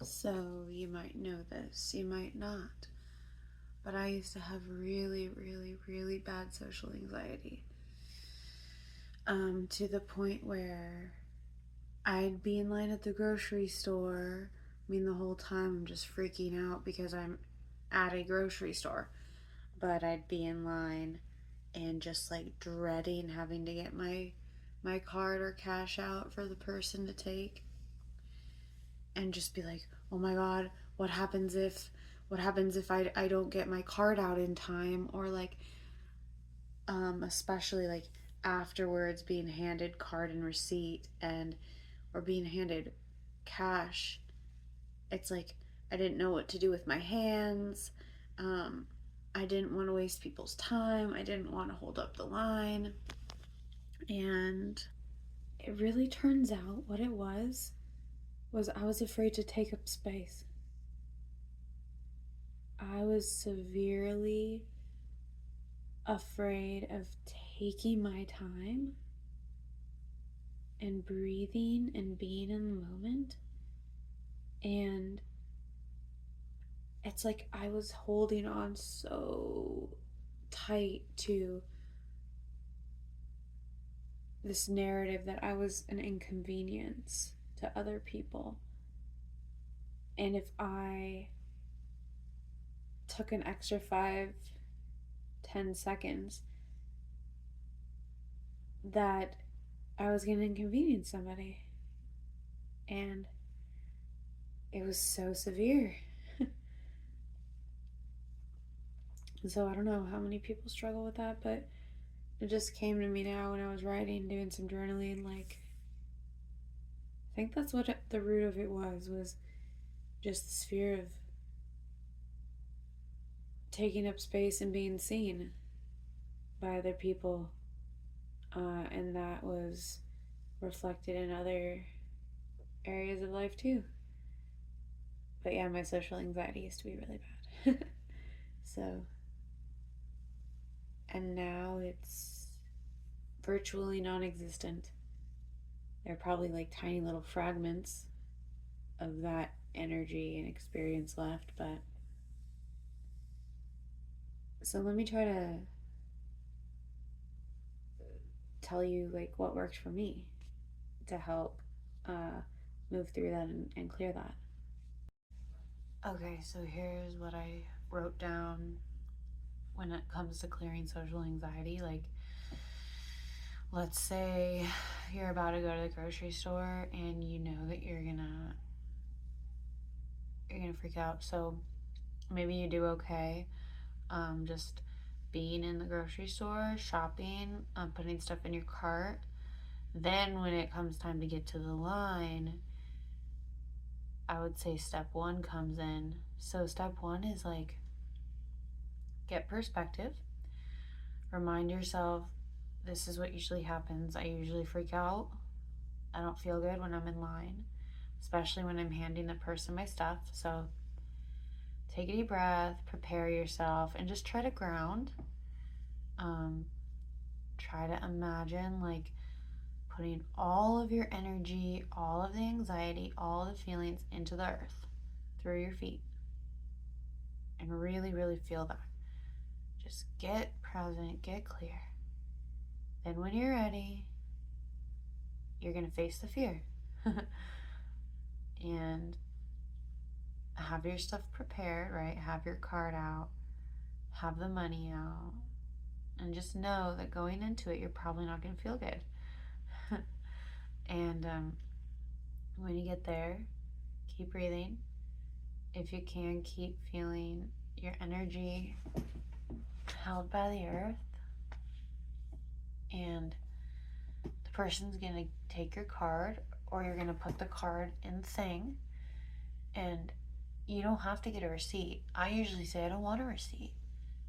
So you might know this, you might not, but I used to have really, really, really bad social anxiety. To the point where I'd be in line at the grocery store. I mean, the whole time I'm just freaking out because I'm at a grocery store. But I'd be in line and just like dreading having to get my card or cash out for the person to take, and just be like, oh my god, what happens if I don't get my card out in time, or like especially like afterwards being handed card and receipt, and or being handed cash. It's like I didn't know what to do with my hands. um, I didn't want to waste people's time, I didn't want to hold up the line. And it really turns out what it was I was afraid to take up space. I was severely afraid of taking my time and breathing and being in the moment. And it's like I was holding on so tight to this narrative that I was an inconvenience to other people. And if I took an extra 5, 10 seconds, that I was going to inconvenience somebody. And it was so severe. So I don't know how many people struggle with that, but it just came to me now when I was writing, doing some journaling. Like, I think that's what the root of it was just this fear of taking up space and being seen by other people. And that was reflected in other areas of life too. But yeah, my social anxiety used to be really bad. So, and now it's virtually non existent. There are probably like tiny little fragments of that energy and experience left, but so let me try to tell you like what worked for me to help move through that and clear that. Okay, so here's what I wrote down when it comes to clearing social anxiety. Like, let's say you're about to go to the grocery store and you know that you're gonna freak out. So maybe you do okay, just being in the grocery store, shopping, putting stuff in your cart. Then when it comes time to get to the line, I would say step one comes in. So step one is like, get perspective. Remind yourself, this is what usually happens. I usually freak out. I don't feel good when I'm in line, especially when I'm handing the person my stuff. So take a deep breath, prepare yourself, and just try to ground. Try to imagine like putting all of your energy, all of the anxiety, all the feelings into the earth through your feet. And really, really feel that. Just get present, get clear. Then when you're ready, you're going to face the fear. And have your stuff prepared, right? Have your card out, have the money out, and just know that going into it, you're probably not going to feel good. And when you get there, keep breathing. If you can, keep feeling your energy held by the earth. And the person's going to take your card, or you're going to put the card in the thing. And you don't have to get a receipt. I usually say I don't want a receipt.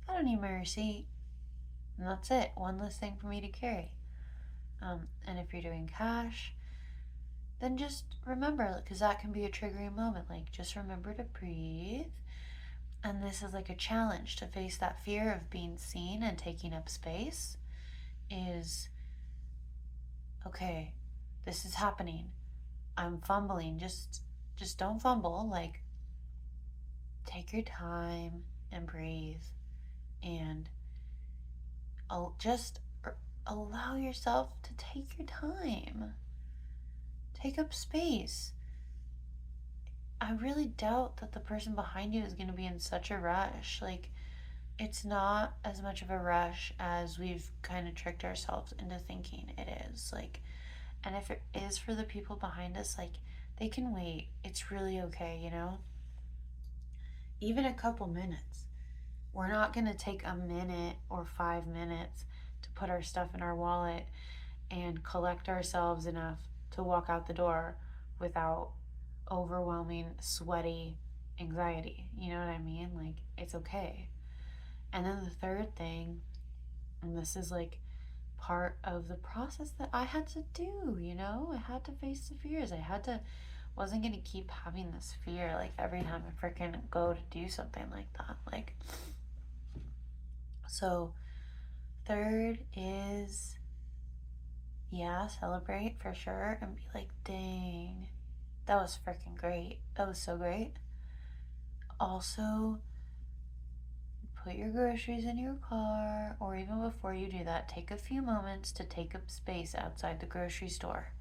I don't need my receipt. And that's it. One less thing for me to carry. And if you're doing cash, then just remember, because that can be a triggering moment. Like, just remember to breathe. And this is like a challenge to face that fear of being seen and taking up space. Is, okay, this is happening. I'm fumbling. Just just don't fumble. Like, take your time and breathe, and just allow yourself to take your time. Take up space. I really doubt that the person behind you is going to be in such a rush. Like, it's not as much of a rush as we've kind of tricked ourselves into thinking it is. Like, and if it is for the people behind us, like, they can wait. It's really okay, you know? Even a couple minutes. We're not going to take a minute or 5 minutes to put our stuff in our wallet and collect ourselves enough to walk out the door without overwhelming, sweaty anxiety. You know what I mean? Like, it's okay. And then the third thing, and this is like part of the process that I had to do, you know? I had to face the fears. Wasn't gonna keep having this fear like every time I freaking go to do something like that. Like, so third is, yeah, celebrate for sure and be like, dang, that was freaking great. That was so great. Also, put your groceries in your car, or even before you do that, take a few moments to take up space outside the grocery store.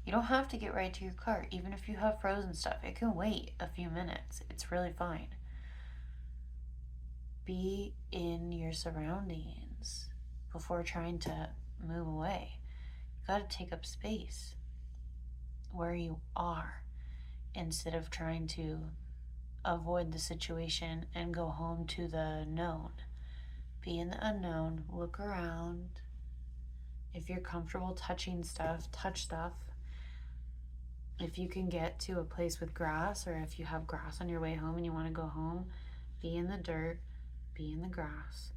You don't have to get right to your cart, even if you have frozen stuff. It can wait a few minutes. It's really fine. Be in your surroundings before trying to move away. You gotta take up space where you are instead of trying to avoid the situation and go home to the known. Be in the unknown, look around. If you're comfortable touching stuff, touch stuff. If you can get to a place with grass, or if you have grass on your way home and you want to go home, be in the dirt, be in the grass.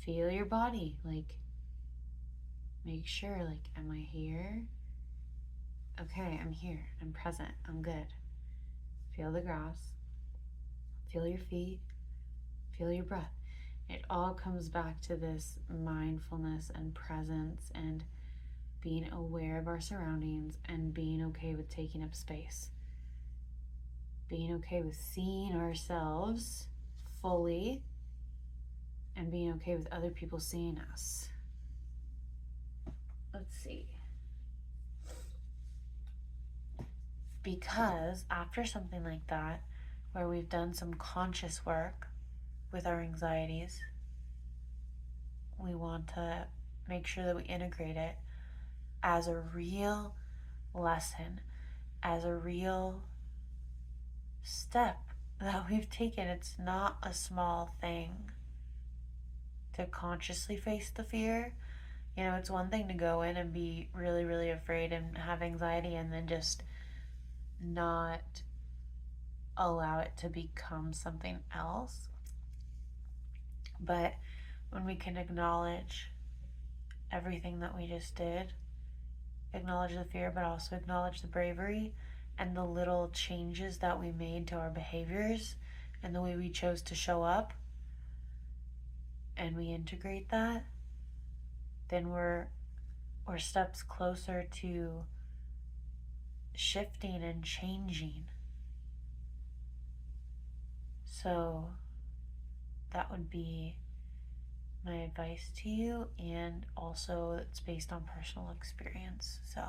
Feel your body. Like, make sure, like, am I here? Okay, I'm here. I'm present. I'm good. Feel the grass. Feel your feet. Feel your breath. It all comes back to this mindfulness and presence and being aware of our surroundings and being okay with taking up space. Being okay with seeing ourselves fully and being okay with other people seeing us. Let's see. Because after something like that, where we've done some conscious work with our anxieties, we want to make sure that we integrate it as a real lesson, as a real step that we've taken. It's not a small thing to consciously face the fear. You know, it's one thing to go in and be really, really afraid and have anxiety and then just not allow it to become something else. But when we can acknowledge everything that we just did, acknowledge the fear, but also acknowledge the bravery and the little changes that we made to our behaviors and the way we chose to show up, and we integrate that, then we're steps closer to shifting and changing. So that would be my advice to you, and also it's based on personal experience. So